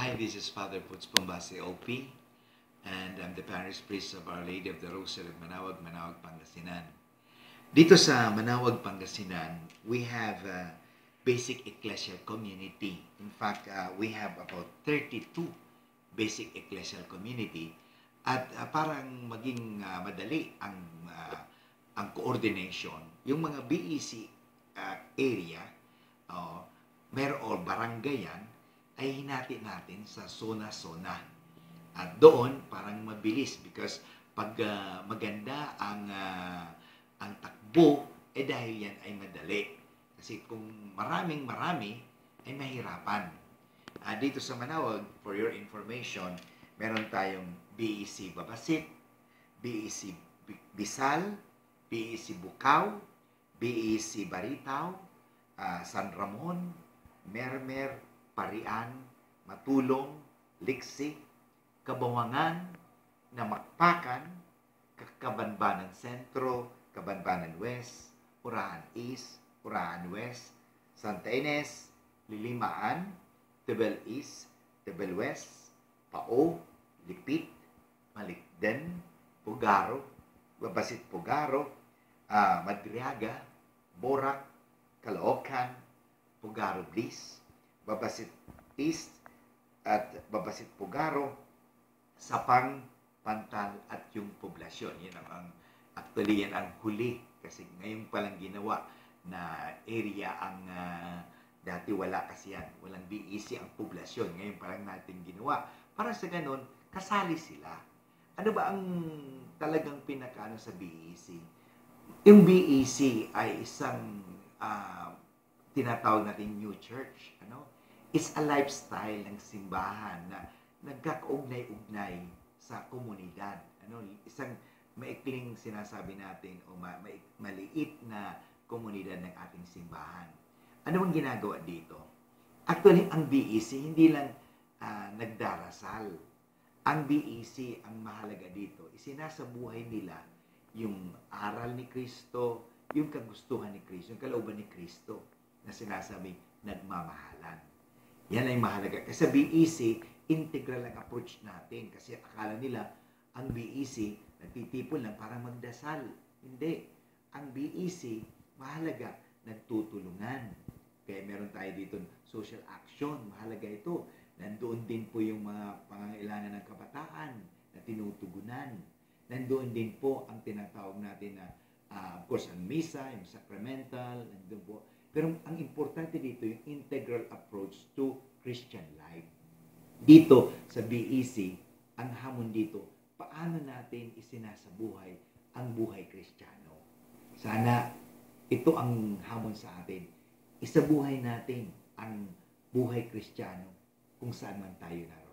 Hi, this is Father Puts Pombase OP, and I'm the parish priest of Our Lady of the Rosary of Manawag, Manawag, Pangasinan. Dito sa Manawag, Pangasinan, we have a basic ecclesial community. In fact, we have about 32 basic ecclesial community at parang maging madali ang coordination. Yung mga BEC area, or barangay yan, ay hinati natin sa zona-zona. At doon, parang mabilis because pag maganda ang takbo, dahil yan ay madali. Kasi kung marami, ay mahirapan. Dito sa Manawag, for your information, meron tayong BEC Babasit, BEC Bisal, BEC Bukaw, BEC Baritaw, San Ramon, Mermer, Parian, Matulong, Liksi, Kabawangan, Namakpakan, Kabanbanan Sentro, Kabanbanan West, Urahan East, Urahan West, Santa Ines, Lilimaan, Tebel East, Tebel West, Pao, Lipit, Malikden, Pugaro, Babasit Pugaro, Madriaga, Borac, Caloocan, Pugaro Bliss, Babasit East at Babasit Pugaro, Sapang, Pantal at yung poblasyon. Yan actually yan ang huli kasi ngayon palang ginawa na area ang dati wala kasi yan. Walang BEC ang poblasyon. Ngayon palang natin ginawa. Para sa ganun, kasali sila. Ano ba ang talagang pinakaano sa BEC? Yung BEC ay isang tinatawag natin new church. It's a lifestyle ng simbahan na nagkakaugnay-ugnay sa komunidad. Isang maikling sinasabi natin o maliit na komunidad ng ating simbahan. Ano ang ginagawa dito? Actually, ang BEC hindi lang nagdarasal. Ang BEC, ang mahalaga dito, isinasabuhay nila yung aral ni Kristo, yung kagustuhan ni Kristo, yung kalooban ni Kristo na sinasabi nagmamahalan. Yan ay mahalaga. Kasi sa BEC, integral ang approach natin. Kasi akala nila, ang BEC, nagtitipon lang para magdasal. Hindi. Ang BEC, mahalaga, nagtutulungan. Kaya meron tayo dito social action. Mahalaga ito. Nandoon din po yung mga pangangailangan ng kabataan na tinutugunan. Nandoon din po ang tinatawag natin na, of course, ang misa, yung sacramental, nandoon po. Pero ang importante dito, yung integral approach to Christian life. Dito sa BEC, ang hamon dito, paano natin isinasabuhay ang buhay Kristiyano? Sana ito ang hamon sa atin. Isabuhay natin ang buhay Kristiyano kung saan man tayo naroon.